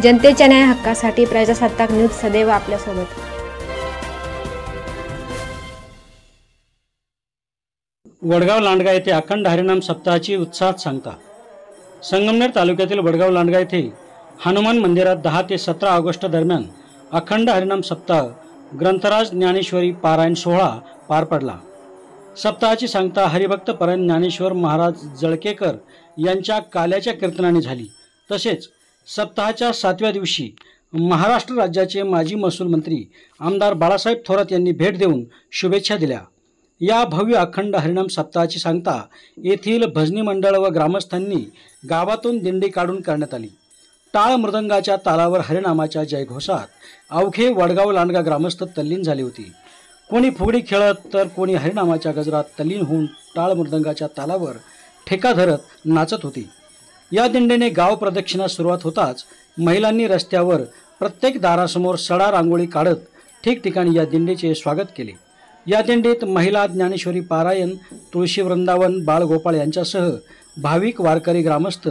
जनतेच्या न्याय हक्कासाठी प्रजासत्ताक न्यूज सदैव आपल्यासोबत। वडगाव लांडगा येथे अखंड हरिनाम सप्ताहाची उत्साहात सांगता। संगमनेर तालुक्यातील वडगाव लांडगा येथे हनुमान मंदिरात 10 ते 17 ऑगस्ट दरम्यान अखंड हरिनाम सप्ताह ग्रंथराज ज्ञानेश्वरी पारायण सोहळा पार पडला। सप्ताहाची सांगता हरिभक्त परायण ज्ञानेश्वर महाराज जळकेकर यांच्या काल्याच्या कीर्तनाने झाली। तसेच सप्ताहाच्या 7व्या दिवशी महाराष्ट्र राज्याचे माजी महसूल मंत्री आमदार बाळासाहेब थोरात यांनी भेट देऊन शुभेच्छा दिल्या। या भव्य अखंड हरिनाम सप्ताहाची सांगता येथील भजनी मंडळ व ग्रामस्थांनी गावातून दिंडी काढून करण्यात आली। टाळ मृदंगाच्या तालावर हरिनामाच्या जयघोषात अवघे वडगाव लांडगा ग्रामस्थ तल्लीन झाले होते। कोणी फुगडी खेळत तर कोणी हरिनामाच्या गजरात तल्लीन होऊन टाळ मृदंगाच्या तालावर ठेका धरत नाचत होते। या दिंडीने गाव प्रदक्षिणा सुरुवात होताच महिलांनी रस्त्यावर प्रत्येक दारासमोर सडा रांगोळी काढत ठिकठिकाणी या दिंडीचे स्वागत केले। या दिंडीत महिला ज्ञानेश्वरी पारायण, तुळशी वृंदावन, बाळगोपाळ यांच्यासह भाविक वारकरी ग्रामस्थ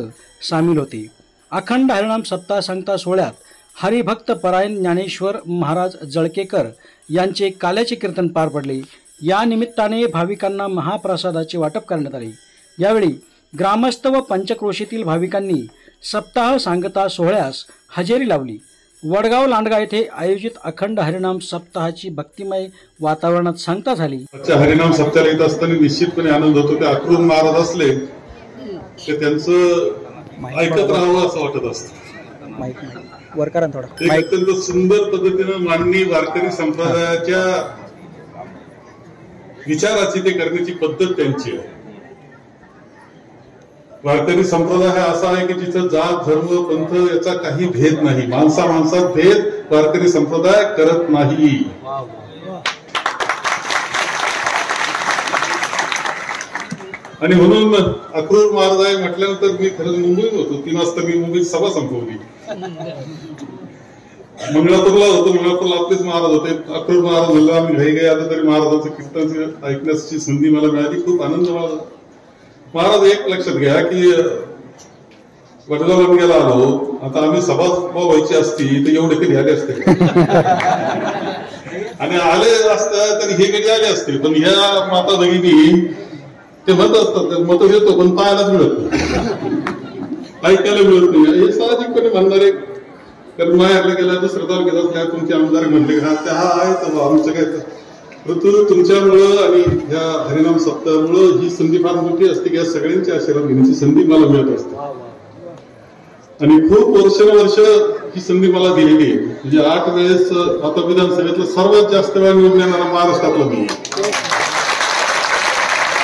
सामील होते। अखंड हरिनाम सप्ताह सांगता सोहळ्यात हरिभक्त परायण ज्ञानेश्वर महाराज जळकेकर यांचे काल्याचे कीर्तन पार पडले। या निमित्ताने भाविकांना महाप्रसादाचे वाटप करण्यात आले। यावेळी ग्रामस्थ व पंचक्रोशीतील भाविकांनी सप्ताह सांगता सोहळ्यास हजेरी लावली। वडगाव लांडगा येथे आयोजित अखंड हरिनाम सप्ताहाची भक्तिमय वातावरणात सांगता झाली। हरिनाम सप्ताह येत असताना निश्चितपणे आनंद होतो। ते अक्रूर महाराज असले ते त्यांचं ऐकत राहावं असं वाटत असतं। अत्यंत सुंदर पद्धतीने मांडणी वारकरी संप्रदायाच्या विचाराची ते करण्याची पद्धत त्यांची आहे। वारकरी संप्रदाय हा असा आहे की जिथं जात धर्म पंथ याचा काही भेद नाही, माणसा माणसात भेद वारकरी संप्रदाय करत नाही। आणि म्हणून अक्रूर महाराज म्हटल्यानंतर मी खरंच मुंबईत होतो, 3 वाजता मी मुंबईत सभा संपवली। मंगळापूरला होतो, मंगळापूरला आपलेच महाराज होते। अक्रूर महाराज म्हणलं आम्ही घाई घाई आता तरी महाराजांचं कीर्तन ऐकण्याची संधी मला मिळाली, खूप आनंद मला। महाराज एक लक्षात घ्या की वडगाव लांडग्याला आलो, आता आम्ही सभा व्हायची असती तर एवढे कधी आले असते आणि आले असतात तर हे कधी आले असते। पण ह्या माता भगिनी ते म्हणत असतात मत येतो पण पाहायलाच मिळत नाही, ऐकायला मिळत नाही। हे साहजिकपणे म्हणणारे, कारण माहेरला गेला दुसऱ्या तालुक्यात असल्या तुमचे आमदार म्हणले हा आहे तर आमचं काय ऋतू तुमच्यामुळं आणि ह्या हरिनाम सप्ताहामुळं ही संधी फार मोठी असते की या सगळ्यांची आशीर्वाद घेण्याची संधी मला मिळत असते। आणि खूप वर्ष ही संधी मला दिलेली आहे। म्हणजे 8 वेळेस आता विधानसभेतलं सर्वात जास्त वेळा निवडून येणारा महाराष्ट्रातला मी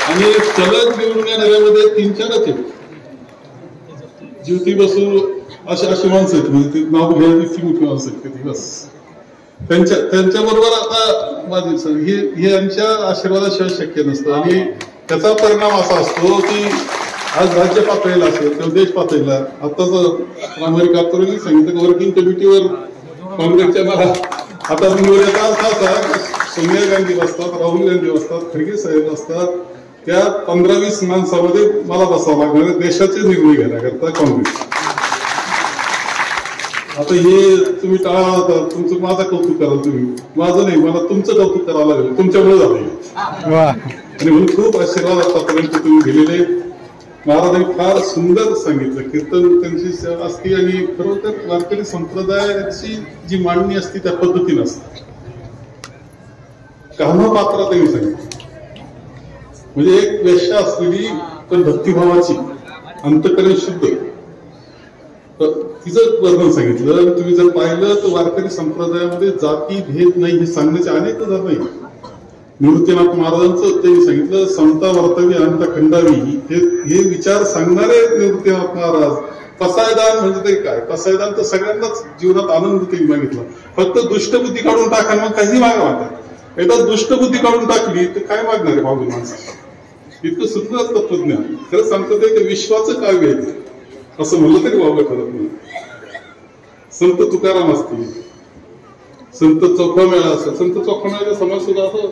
आणि सलग निवडून येणाऱ्यामध्ये 3-4च आहेत। ज्योती बसू अशी माणसं आहेत, म्हणजे नाव घ्यायची मोठी माणसं आहेत ती बस। त्यांच्या बरोबर आता माझे हे यांच्या आशीर्वादाशिवाय शक्य नसतं। आणि त्याचा परिणाम असा असतो की आज राज्य पातळीला असेल किंवा देश पातळीला आताच प्रामाणिक आत्तोरांनी सांगितलं की वर्किंग कमिटीवर काँग्रेसच्या मला आता निवडण्याचा अर्थ असा सोनिया गांधी बसतात, राहुल गांधी बसतात, खडगे साहेब असतात, त्या 15-20 माणसामध्ये मला बसावं लागणार देशाचे निर्णय घेण्याकरता काँग्रेस। आता हे तुम्ही टाळा, तुमचं माझं कौतुक कराल तुम्ही, माझं नाही, मला तुमचं कौतुक करावं लागेल, तुमच्यामुळे झालंय। आणि म्हणून खूप आशीर्वाद आतापर्यंत तुम्ही दिलेले। महाराजांनी फार सुंदर सांगितलं, कीर्तन त्यांची सेवा असते आणि खरोखर वारकरी संप्रदायाची जी मांडणी असते त्या पद्धतीने असते। कामपात्रा त्यांनी सांगितलं, म्हणजे एक वेश्या असलेली पण भक्तिभावाची अंतःकरण शुद्ध तिचं वर्णन सांगितलं। आणि तुम्ही जर पाहिलं तर वारकरी संप्रदायामध्ये जाती भेद नाही हे सांगण्याचे अनेक उदाहरण नाही। निवृत्तीनाथ महाराजांचं त्यांनी सांगितलं समता वर्तवी अंत खंडावी, हे विचार सांगणारे निवृत्तीनाथ महाराज। पसायदान म्हणजे ते काय, पसायदान तर सगळ्यांनाच जीवनात आनंद त्यांनी मागितला, फक्त दुष्टबुद्धी काढून टाका मग काही मागा मागतात। एकदा दुष्टबुद्धी काढून टाकली तर काय मागणार आहे भाऊ माणसं। इतकं सुंदर तत्वज्ञान खरं सांगतो ते विश्वाचं काव्य आहे असं म्हणलं तरी वावगं ठरत नाही। संत तुकाराम असतील, संत चोखामेळा असेल, संत चोखामेळ्याचा समाज सुद्धा असं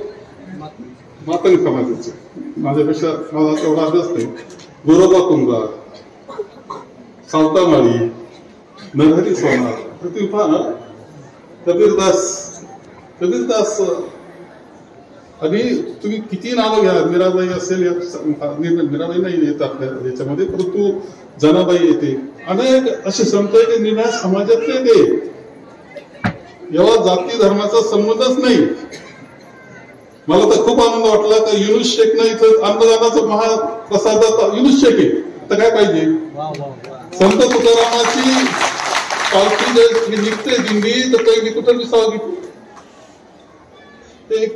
मातंग समाजाचे, माझ्यापेक्षा माझा तेवढा अभ्यास नाही। गोरोबा कुंभार, सावतामाळी, नरहरी सोनार, प्रतिभा कबीरदास आणि तुम्ही किती नावं घ्या, मीराबाई असेल, मीराबाई नाही येत आपल्या याच्यामध्ये, परंतु जनाबाई येते, अनेक असे संत आहे की निर्णय समाजातले ते, एवढा जाती धर्माचा संबंधच नाही. मला तर खूप आनंद वाटला की युनुस शेख ना इथं अन्नदानाचं महाप्रसादात युनुस शेख आहे. तर काय पाहिजे, संत तुकारामाची पालखी निघते दिंडी तर पहिली कुठं विसाव घेतो, ते एक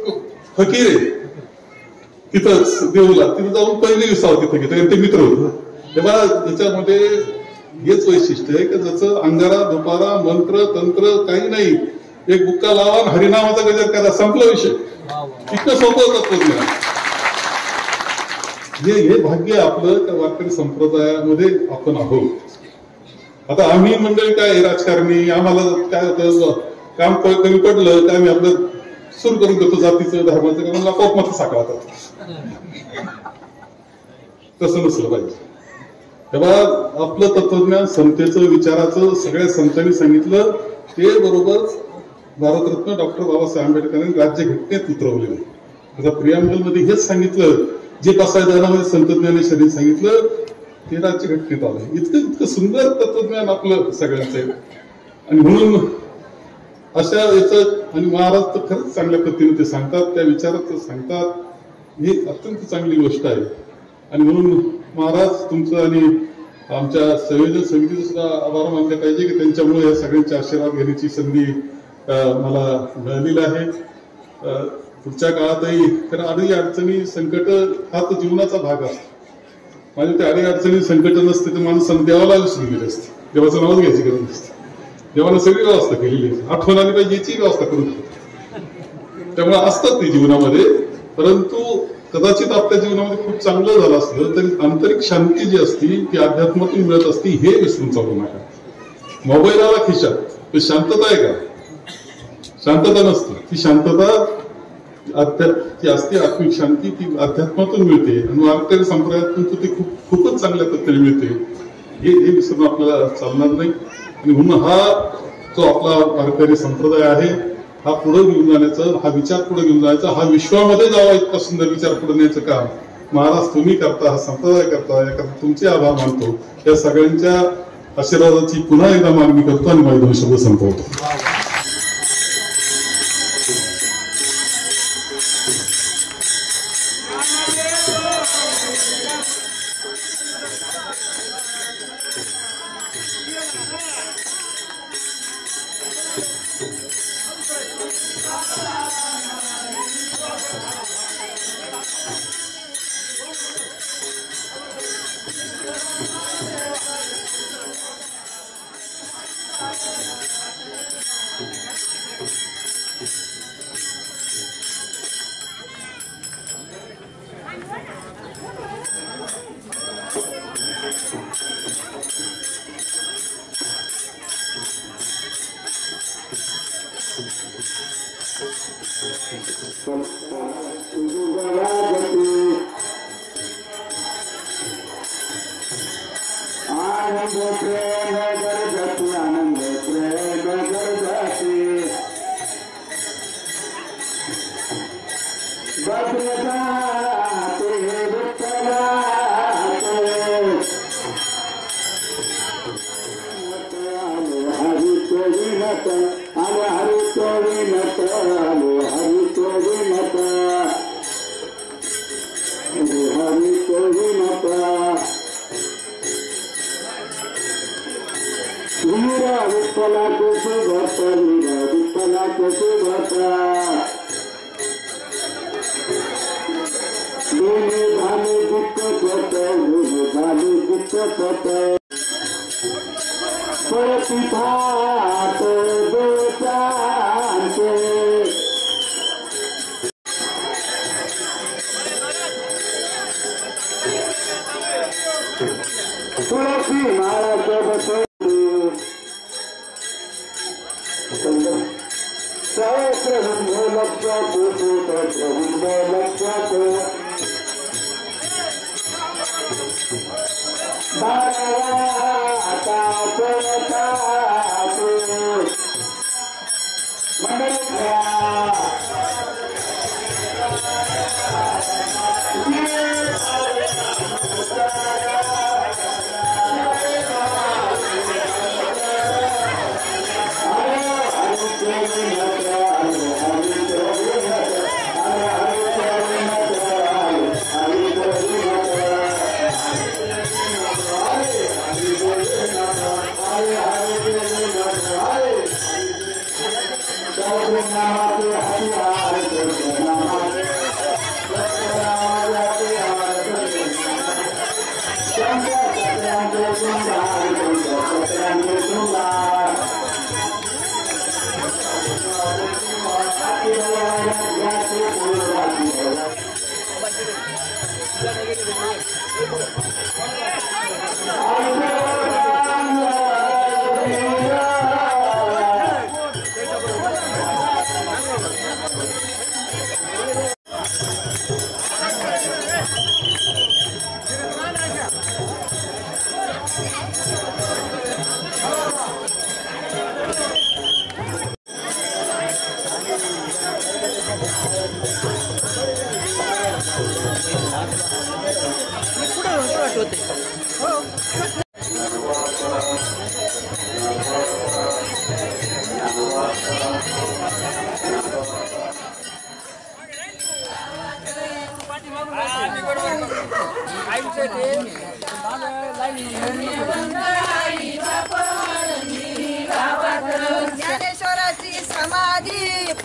फकीर आहे तिथंच देऊला, तिथं जाऊन पहिली विसाव तिथं घेतो, ते मित्र होत. तेव्हा याच्यामध्ये हेच वैशिष्ट्य आहे की ज्याचं अंगारा दुपारा मंत्र तंत्र काही नाही, एक बुक्का लावा हरिनामाचा गजर करा, संपला विषय. इतकं सोपं तत्वज्ञान. हे भाग्य आपलं त्या वारकरी संप्रदायामध्ये आपण आहोत. आता आम्ही मंडळी काय राजकारणी, आम्हाला काय होतं, काम कमी पडलं काय आम्ही आपलं सुरू करून देतो जातीचं धर्माचं, कारण आपोआप मत साकारतात. तसं नसलं पाहिजे. तेव्हा आपलं तत्वज्ञान समतेचं विचाराचं सगळ्या संतांनी सांगितलं ते बरोबर भारतरत्न डॉक्टर बाबासाहेब आंबेडकरांनी राज्यघटनेत उतरवले. आता प्रियांबल मध्ये हेच सांगितलं, जे 5,000 संत ज्ञानेश्वरींनी सांगितलं ते राज्यघटनेत आलं. इतकं सुंदर तत्वज्ञान आपलं सगळ्यांचं आहे. आणि म्हणून अशा याचं, आणि महाराज तर खरंच चांगल्या पद्धतीने ते सांगतात, त्या विचारात सांगतात, ही अत्यंत चांगली गोष्ट आहे. आणि म्हणून महाराज तुमचं आणि आमच्या संयोजन समितीचं सुद्धा आभार मानले पाहिजे की त्यांच्यामुळे या सगळ्यांचे आशीर्वाद घेण्याची संधी मला मिळालेली आहे. पुढच्या काळातही कारण अडी अडचणी संकट हा तर जीवनाचा भाग असतो. माझ्या त्या अडी अडचणी संकट नसते तर माणूस देवाला विसरून गेले असते, देवाचं नावच घ्यायची गरज नसते. देवानं सगळी व्यवस्था केलेली आहे, आठवण आली पाहिजे याची व्यवस्था करून. त्यामुळे असतात ती जीवनामध्ये, परंतु कदाचित आपल्या जीवनामध्ये खूप चांगलं झालं असलं तरी आंतरिक शांती जी असती ती अध्यात्मातून मिळत असती, हे विसरून चालू नका. मोबाईल आला खिशात तर शांतता आहे का? शांतता नसते. ती शांतता ती असते आत्मिक शांती, ती अध्यात्मातून मिळते आणि वारकरी संप्रदायातून ती खूपच चांगल्या पद्धतीने मिळते. हे विसरून आपल्याला चालणार नाही. आणि म्हणून हा जो आपला वारकरी संप्रदाय आहे हा पुढे घेऊन जाण्याचं, हा विचार पुढे घेऊन जायचा, हा विश्वामध्ये जावा इतका सुंदर विचार पुढे न्यायचं काम महाराज तुम्ही करता, हा संप्रदाय करता, याकरता तुमचे आभार मानतो. या सगळ्यांच्या आशीर्वादाची पुन्हा एकदा मागणी करतो आणि माझे 2 शब्द संपवतो.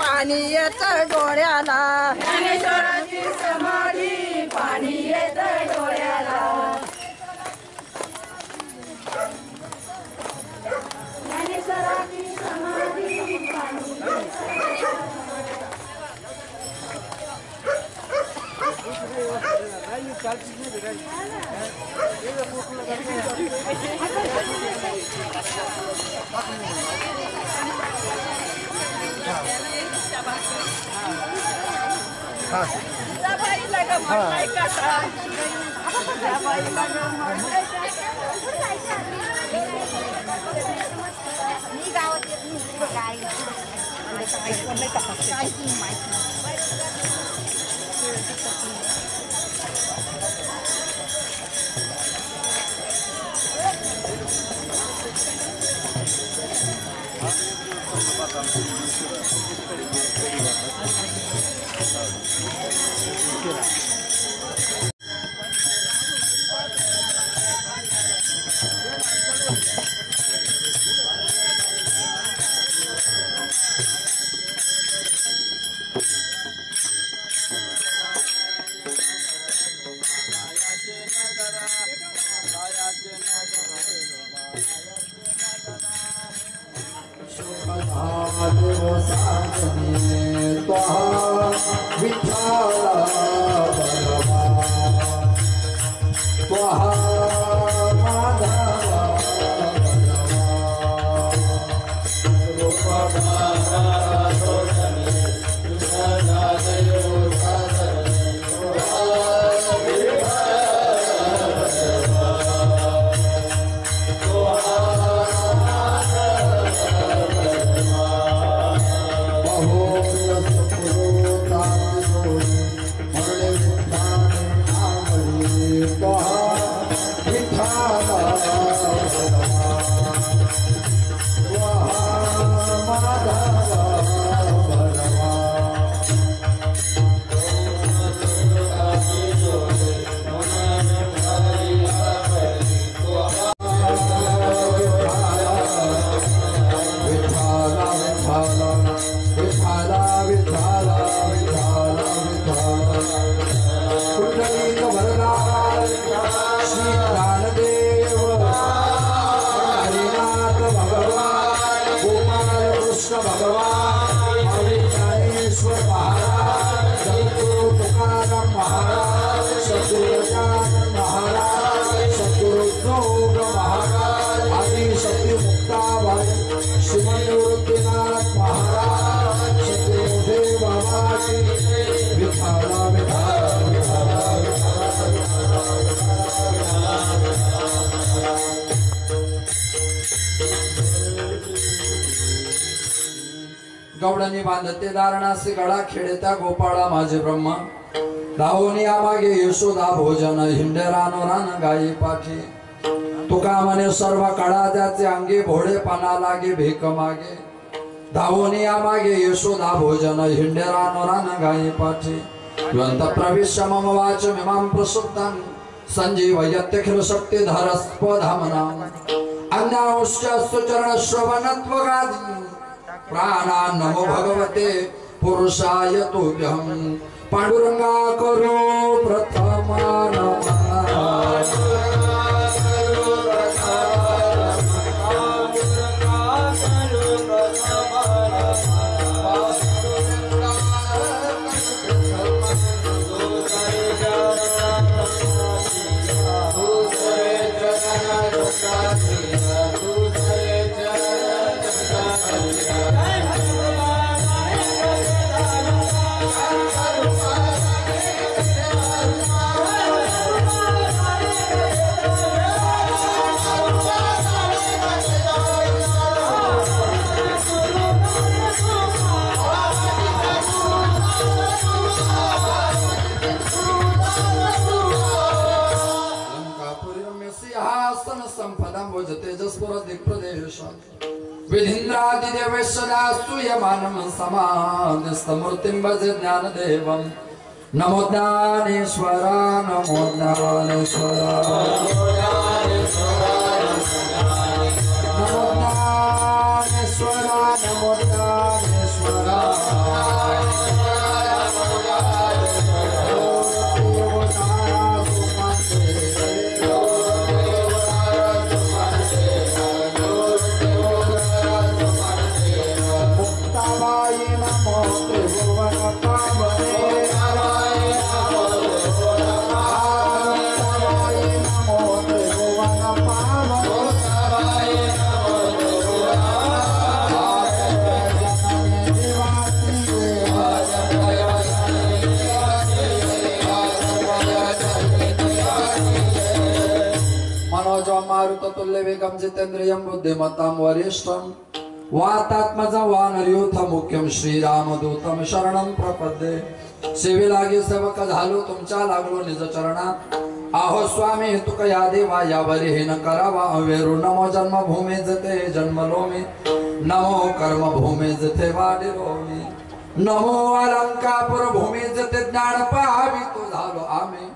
पाणी येत डोळ्याला ज्ञानेश्वराची समाधी पाणी येत डोळ्याला ज्ञानेश्वराची समाधी पाणी गवळणी बांधते दारणासे गळा खेळता गोपाळा माझे ब्रह्मा धावून या मागे यशोदा भोजन हिंडे रान गायी पाठी तुका म्हणे सर्व कळा त्याचे अंगे भोळेपणा लागे भेक मागे धावून या मागे यशोदा भोजन हिंडे रान गायी पाठी ग्रंथ प्रविश्य मम वाच मिमां प्रसुप्तं संजीवयत्यखिल शक्ति धरस्पधामना अन्याश्च चरण श्रवणत्वगादि प्राणा नमो भगवते पुरुषाय तुभ्यं पांडुरंगा करो प्रथम समाधिस्तमूर्तिं भजे ज्ञानदेवं नमो ज्ञानेश्वरा नमो ज्ञानेश्वरा नमो ज्ञानेश्वरा नमो ज्ञानेश्वरा मारुततुल्य वेगम जितेंद्रियं बुद्धिमत्तां वरिष्ठं वातात्मजं वानरयूथं मुख्यं श्रीरामदूतं शरणं प्रपद्ये सेवेलागी सेवक झालो तुमच्या लागलो निज चरणात आहो स्वामी तुक या देवा यावरी हे न करावा अवेरू नमो जन्मभूमी जते जन्मलो मी नमो कर्मभूमी जते वाढिलो मी नमो अलंकापुर भूमी जते ज्ञान पाहावी तो झालो आम्ही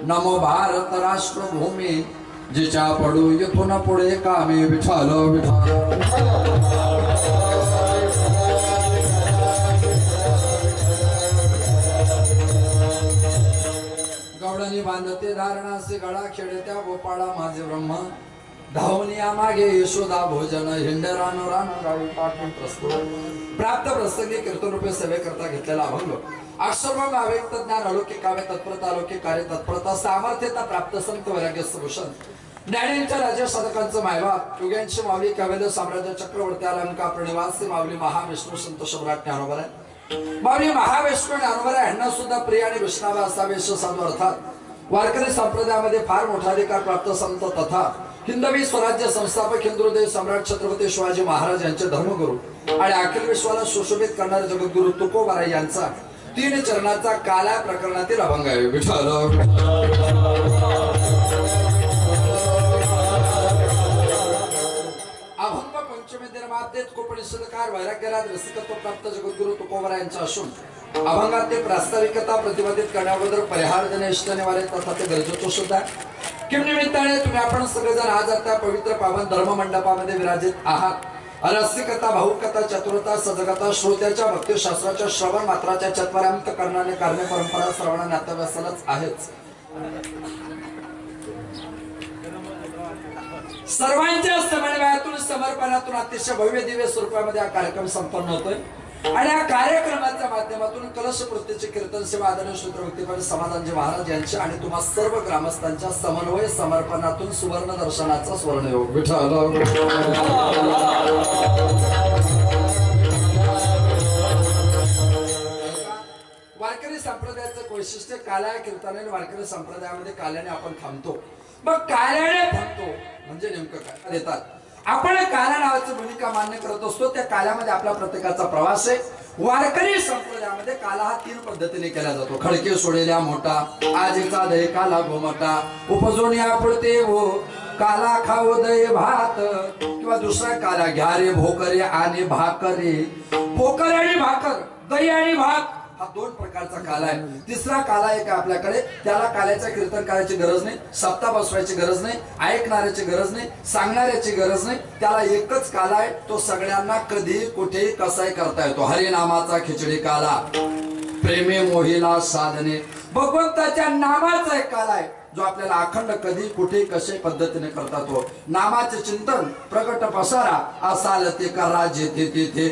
नमो भारत राष्ट्रभूमी जिच्या पडू इथून पुढे कामी विठाल गवळणी बांधते धारणासे गळा खेळत्या गोपाळा माझे ब्रह्म धावनिया मागे यशोदा भोजन हिंडरानो रान गावी पाठून प्रस्तुत प्राप्त प्रसंगी कीर्तन रूपे सेवे करता घेतलेला अभंग अक्षरभंग अव्यक्त ज्ञान अलौकिक काव्य तत्परता अलौकिक कार्य तत्परता सामर्थ्यता प्राप्त संत वैराग्य भूषण ज्ञानींच्या राज्य साधकांचं मायबाप युगांची माऊली काव्य साम्राज्य चक्रवर्ती अलंका प्रणिवासी माऊली महाविष्णू संत सम्राट ज्ञानोबा माऊली महाविष्णू ज्ञानोबा यांना सुद्धा प्रिय आणि वैष्णव असा वेश साधू अर्थात वारकरी संप्रदायामध्ये फार मोठा अधिकार प्राप्त संत तथा हिंदवी स्वराज्य संस्थापक हिंदुदेव सम्राट छत्रपती शिवाजी महाराज यांचे धर्मगुरु आणि अखिल विश्वाला सुशोभित करणारे जगद्गुरु तुकोबाराय यांचा 3 चरणाचा काला प्रकरणातील अभंग आहे विठ्ठल अभंग पंचमी निर्मातेत कोपनिषदकार वैराग्यराज रसिकत्व प्राप्त जगद्गुरु तुकोबाराय यांचा असून अभंगात ते प्रास्ताविकता प्रतिपादित करण्याबद्दल परिहार देणे इष्ट निवारे तथा ते गरजेचं सुद्धा किम निमित्ताने तुम्ही आपण सगळेजण आज आता पवित्र पावन धर्म मंडपामध्ये विराजित आहात रसिकता भावुकता चतुरता सजगता श्रोत्याच्या भक्तिशास्त्राच्या श्रवण मात्राच्या चत्वारांत करणारे कार्य परंपरा श्रवण नाट्यव्यसनच आहेच सर्वांच्या समन्वयातून समर्पणातून अतिशय भव्य दिव्य स्वरूपामध्ये हा कार्यक्रम संपन्न होतोय आणि या कार्यक्रमाच्या माध्यमातून कलशपूर्तीचे कीर्तन सेवा आदरणीय सूत्रभक्तीपद समाधानजी महाराज यांच्या आणि तुम्हा सर्व ग्रामस्थांच्या समन्वय समर्पणातून सुवर्ण दर्शनाचा स्वर्णयोग विठ्ठल वारकरी संप्रदायाचं वैशिष्ट्य काल्या कीर्तनाने वारकरी संप्रदायामध्ये काल्याने आपण थांबतो मग काल्याने थांबतो म्हणजे नेमकं काय देतात आपण काला नावाची भूमिका मान्य करत असतो त्या काल्यामध्ये आपला प्रत्येकाचा प्रवास आहे वारकरी संप्रदायामध्ये काला हा 3 पद्धतीने केला जातो खडके सोडेल्या मोठा आजीचा दही काला गोमटा उपजोनिया पडते हो काला खाऊ दही भात किंवा दुसरा काला घ्या रे भोकरे आणि भाकरे भोकर आणि भाकर दही आणि भात हा 2 प्रकारचा काला आहे तिसरा काला एक आपल्याकडे त्याला काल्याचं कीर्तन करायची गरज नाही सप्ताह बसवायची गरज नाही ऐकणाऱ्याची गरज नाही सांगणाऱ्याची गरज नाही त्याला एकच काला आहे तो सगळ्यांना कधी कुठे कसाही करता येतो हरिनामाचा खिचडी काला प्रेमे मोहिला साधने भगवंताच्या नामाचा एक काला आहे जो आपल्याला अखंड कधी कुठे कशा पद्धतीने करता तो नामाचे चिंतन प्रगट पसारा असाल ते करा जेथे तेथे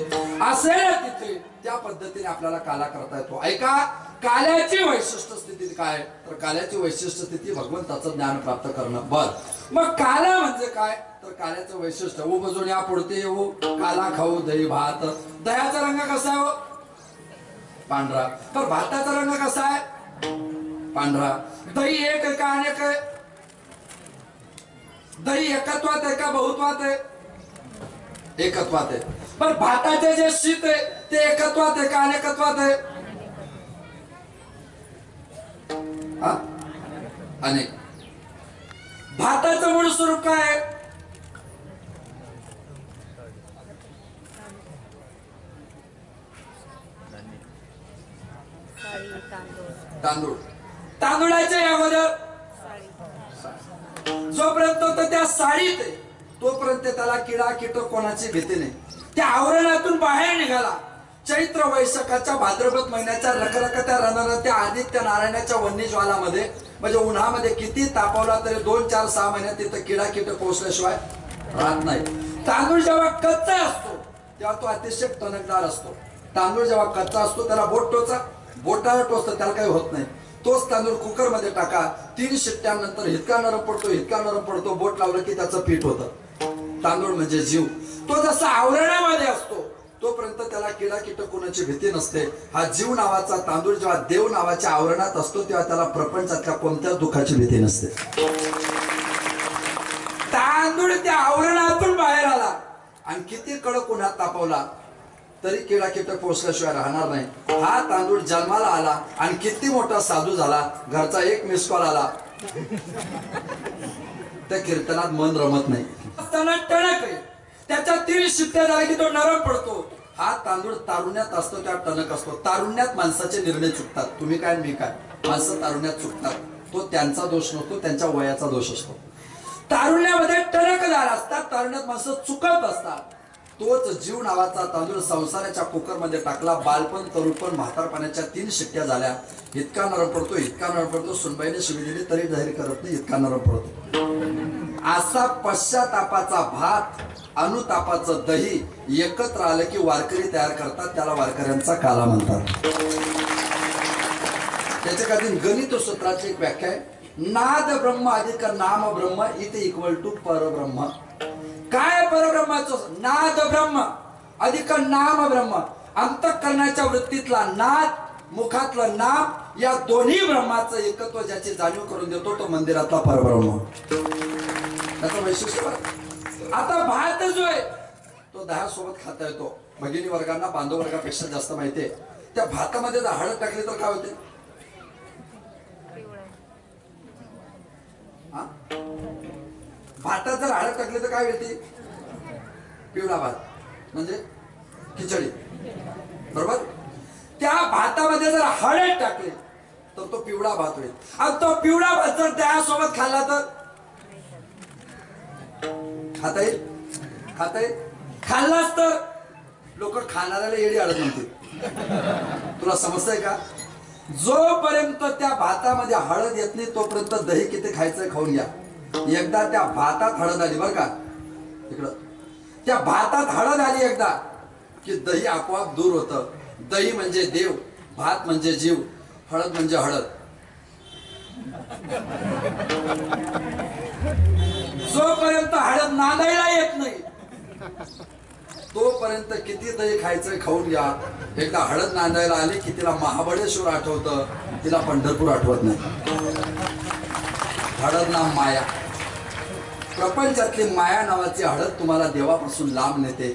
असेल तिथे त्या पद्धतीने आपल्याला काला करता येतो ऐका काल्याची वैशिष्ट्य स्थिती काय तर काल्याची वैशिष्ट्य स्थिती भगवंताचं ज्ञान प्राप्त करणं बर मग काला म्हणजे काय तर काल्याचं वैशिष्ट्य उपजोण्या पुढते येऊ काला खाऊ दही भात दह्याचा रंग कसा हो पांढरा तर भाताचा रंग कसा आहे पांढरा दही एक आहे का अनेक आहे दही एकत्वात आहे का बहुत्वात आहे एकत्वात आहे पण भाताचे जे शीत आहे ते एकत्वात आहे का अनेकत्वात आहे अनेक भाताचं मूळ स्वरूप काय आहे तांदूळ तांदूळाच्या अगोदर जोपर्यंत तो त्या साडीत आहे तोपर्यंत त्याला किडा कीटक कोणाची भीती नाही त्या आवरणातून बाहेर निघाला चैत्र वैशाखाच्या भाद्रपद महिन्याच्या रखरखत्या रणरत्या आदित्य नारायणाच्या वन्य ज्वालामध्ये म्हणजे उन्हामध्ये किती तापवला तरी 2, 4, 6 महिन्यात तिथं किडा कीटक पोहोचल्याशिवाय राहत नाही तांदूळ जेव्हा कच्चा असतो तेव्हा तो अतिशय टणकदार असतो तांदूळ जेव्हा कच्चा असतो त्याला बोट टोचा बोटाला टोचतं त्याला काही होत नाही तोच तांदूळ कुकर मध्ये टाका 3 शिट्ट्यानंतर इतका नरम पडतो बोट लावलं की त्याचं पीठ होतं तांदूळ म्हणजे जीव तो जसा आवरणामध्ये असतो तोपर्यंत त्याला किडा कीटक कोणाची भीती नसते हा जीव नावाचा तांदूळ जेव्हा देव नावाच्या आवरणात असतो तेव्हा त्याला प्रपंचातल्या कोणत्याच दुःखाची भीती नसते तांदूळ तांदूळ त्या आवरणातून बाहेर आला आणि किती कडक उन्हात तापवला तरी किडा कीटक पोचल्याशिवाय राहणार नाही. हा तांदूळ जन्माला आला आणि किती मोठा साधू झाला, घरचा एक मिस कॉल आला, त्या कीर्तनात मन रमत नाही. टणक आहे, त्याच्या 3 शिट्ट्या झाल्या की तो नरम पडतो. हा तांदूळ तारुण्यात असतो, त्या टणक असतो. तारुण्यात माणसाचे निर्णय चुकतात. तुम्ही काय मी काय, माणसं तारुण्यात चुकतात. तो त्यांचा दोष नसतो, त्यांच्या वयाचा दोष असतो. तारुण्यामध्ये टणकदार असतात, तारुण्यात माणसं चुकत असतात. तोच जीव नावाचा तांदूळ संसाराच्या कुकरमध्ये टाकला. बालपण, तरुणपण, म्हातारपणाच्या 3 शिट्ट्या झाल्या. इतका नरम पडतो, इतका नरम पडतो, सुनबाईने शिवी दिली तरी जाहीर करत नाही, इतका नरम पडतो. असा पश्चातापाचा भात, अनुतापाचं दही एकत्र आलं की वारकरी तयार करतात. त्याला वारकऱ्यांचा काला म्हणतात. त्याच्या काही गणित सूत्राची एक व्याख्या आहे, नाद ब्रह्म अधिक नाम ब्रह्म इथे इक्वल टू परब्रह्म. काय परब्रह्माचं? नाद ब्रह्म अधिक नाम ब्रह्म. अंतःकरणाच्या वृत्तीतला नाद, मुखातलं नाम, या दोन्ही ब्रह्माचं एकत्व ज्याची जाणीव करून देतो तो मंदिरातला परब्रह्म. त्याचं वैशिष्ट्य. आता भात जो आहे तो 10 सोबत खाता येतो. भगिनी वर्गांना बांधव वर्गापेक्षा जास्त माहिती आहे. त्या भातामध्ये जर हळद टाकली तर काय होते? भातात जर हळद टाकली तर काय होते? पिवळा भात, म्हणजे खिचडी, बरोबर. त्या भातामध्ये जर हळद टाकली तर तो पिवळा भात होईल. आणि तो पिवळा भात जर त्यासोबत खाल्ला तर खाता येईल? खाता येईल? खाल्लाच तर लोक खाणाऱ्याला येडी अडत म्हणते. तुला समजतंय का? जोपर्यंत त्या भातामध्ये हळद येत नाही तोपर्यंत दही किती खायचंय खाऊन घ्या. एकदा त्या भातात हळद आली, बरं का, इकडं त्या भातात हळद आली एकदा की दही आपोआप दूर होतं. दही म्हणजे देव, भात म्हणजे जीव, हळद म्हणजे हळद. जोपर्यंत हळद नांदायला येत नाही तोपर्यंत किती दही खायचंय खाऊन घ्या. एकदा हळद नांदायला आली की तिला महाबळेश्वर आठवतं, तिला पंढरपूर आठवत नाही. हळद नाम माया. प्रपंचातली माया नावाची हळद तुम्हाला देवापासून लांब नेते.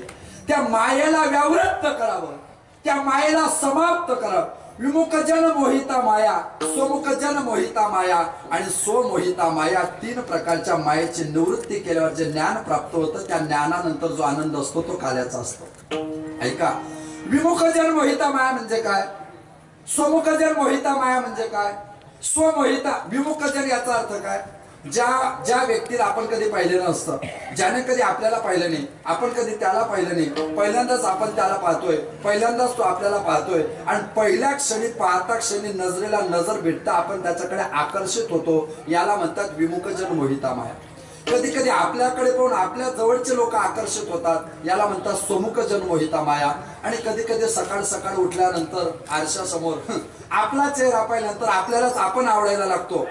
त्या मायेला व्यावृत्त करावं, त्या मायेला समाप्त करावं. विमुख जन मोहिता माया, स्वमुख जन मोहिता माया आणि स्वमोहिता माया. 3 प्रकारच्या मायेची निवृत्ती केल्यावर जे ज्ञान प्राप्त होतं त्या ज्ञानानंतर जो आनंद असतो तो काल्याचा असतो. ऐका, विमुख जन मोहिता माया म्हणजे काय? स्वमुख जन मोहिता माया म्हणजे काय? स्वमोहिता विमुख जन याचा अर्थ काय? ज्या व्यक्तीला आपण कधी पाहिलं नसतं, ज्याने कधी आपल्याला पाहिलं नाही, आपण कधी त्याला पाहिलं नाही, पहिल्यांदाच आपण त्याला पाहतोय, पहिल्यांदाच तो आपल्याला पाहतोय आणि पहिल्या क्षणी पाहता क्षणी नजरेला नजर भेटता आपण त्याच्याकडे आकर्षित होतो. याला म्हणतात विमुख जन मोहिता माया. कधी कधी आपल्याकडे पाहून आपल्या जवळचे लोक आकर्षित होतात, याला म्हणतात स्वमुख जन मोहिता माया. आणि कधी कधी सकाळ सकाळ उठल्यानंतर आरशासमोर आपला चेहरा पाहिल्यानंतर आपल्यालाच आपण आवडायला लागतो.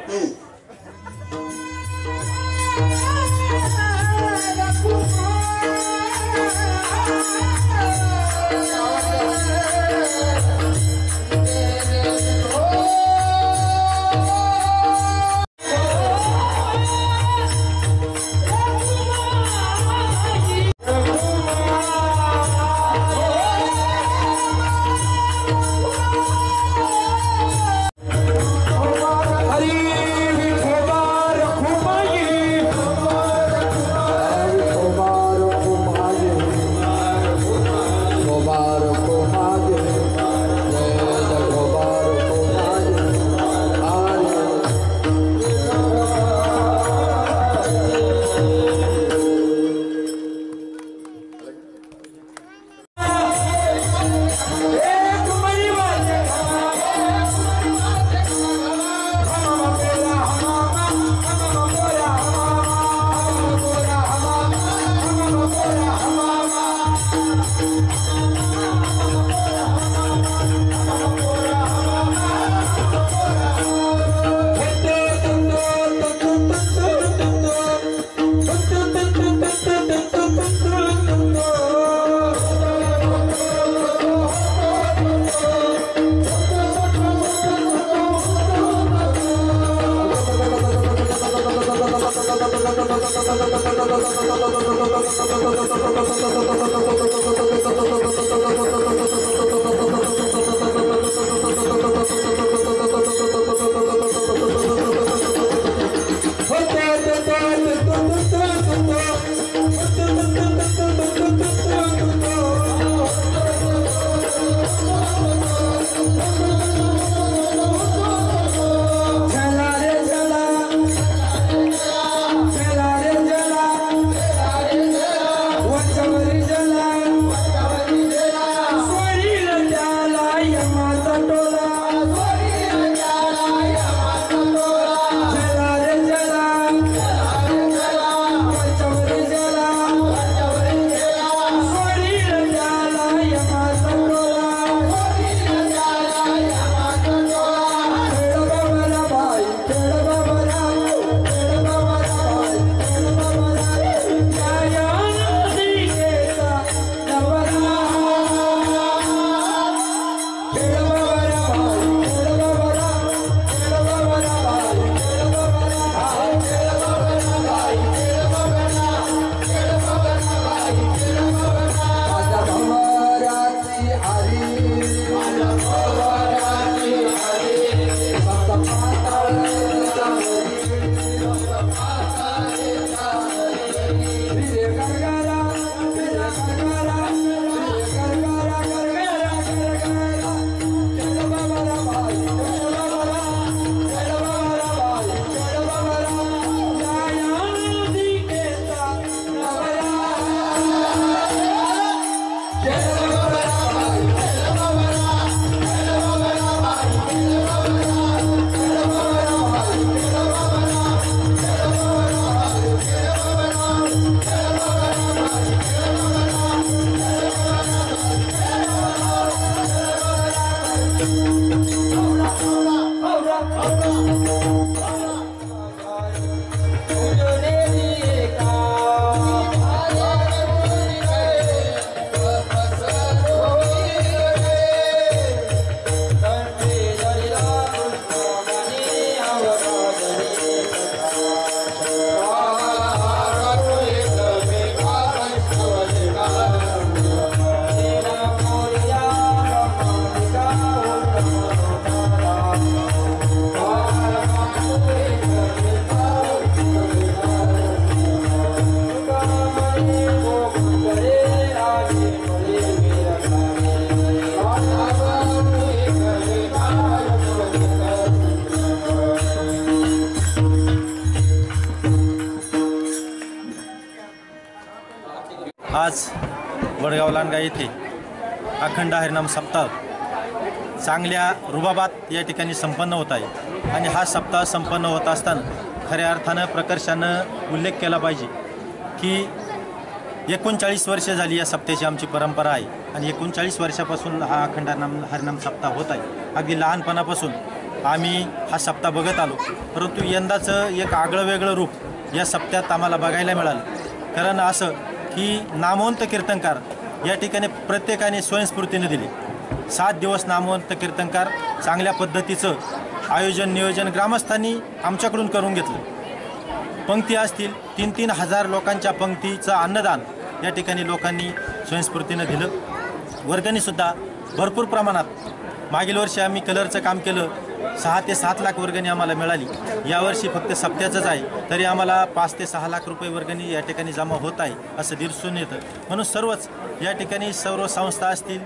आज वडगाव लांडगा येथे अखंड हरिनाम सप्ताह चांगल्या रुबाबात या ठिकाणी संपन्न होत आहे आणि हा सप्ताह संपन्न होत असताना खऱ्या अर्थानं प्रकर्षानं उल्लेख केला पाहिजे की 39 वर्ष झाली या सप्त्याची आमची परंपरा आहे आणि 39 वर्षापासून हा अखंड हरिनाम सप्ताह होत आहे। अगदी लहानपणापासून आम्ही हा सप्ताह बघत आलो, परंतु यंदाचं एक आगळं वेगळं रूप या सप्त्यात आम्हाला बघायला मिळालं। कारण असं की नामवंत कीर्तनकार या ठिकाणी प्रत्येकाने स्वयंस्फूर्तीने दिले। 7 दिवस नामवंत कीर्तनकार चांगल्या पद्धतीचं आयोजन नियोजन ग्रामस्थांनी आमच्याकडून करून घेतलं। पंक्ती असतील 3-3 हजार लोकांच्या पंक्तीचं अन्नदान या ठिकाणी लोकांनी स्वयंस्फूर्तीने दिलं। वर्गणीसुद्धा भरपूर प्रमाणात मागील वर्षी आम्ही कलरचं काम केलं, 6 ते 7 लाख वर्गणी आम्हाला मिळाली। यावर्षी फक्त सप्त्याचंच आहे तरी आम्हाला 5 ते 6 लाख रुपये वर्गणी या ठिकाणी जमा होत आहे असं दिसून येतं। म्हणून सर्वच या ठिकाणी सर्व संस्था असतील,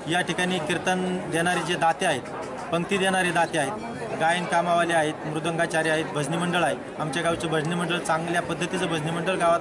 या ठिकाणी कीर्तन देणारे जे दाते आहेत, पंक्ती देणारे दाते आहेत, गायन कामावाले आहेत, मृदंगाचार्य आहेत, भजनी मंडळ आहे। आमच्या गावचं भजनी मंडळ चांगल्या पद्धतीचं भजनी मंडळ गावात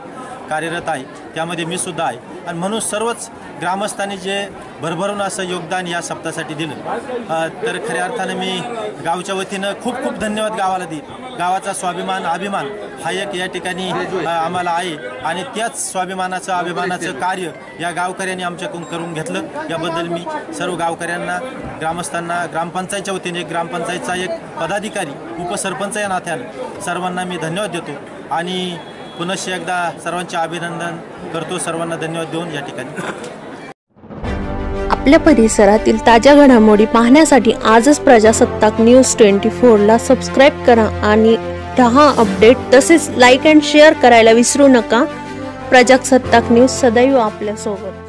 कार्यरत आहे, त्यामध्ये मी सुद्धा आहे। आणि म्हणून सर्वच ग्रामस्थांनी जे भरभरून असं योगदान या सप्ताहासाठी दिलं तर खऱ्या अर्थानं मी गावच्या वतीनं खूप खूप धन्यवाद गावाला देईन। गावाचा स्वाभिमान अभिमान हा एक या ठिकाणी आम्हाला आहे आणि त्याच स्वाभिमानाचं अभिमानाचं कार्य या गावकऱ्यांनी आमच्याकडून करून घेतलं। याबद्दल मी सर्व गावकऱ्यांना, ग्रामस्थांना, ग्रामपंचायतच्या वतीने ग्रामपंचायतचा एक पदाधिकारी, उपसरपंच या नात्यानं सर्वांना मी धन्यवाद देतो आणि पुनश्च एकदा सर्वांचे अभिनंदन करतो। सर्वांना धन्यवाद देऊन या ठिकाणी आपल्या परिसरातील ताज्या घडामोडी पाहण्यासाठी आजच प्रजासत्ताक न्यूज 24 ला सबस्क्राईब करा आणि रहा अपडेट। तसेच लाईक अँड शेअर करायला विसरू नका। प्रजासत्ताक न्यूज सदैव आपल्यासोबत.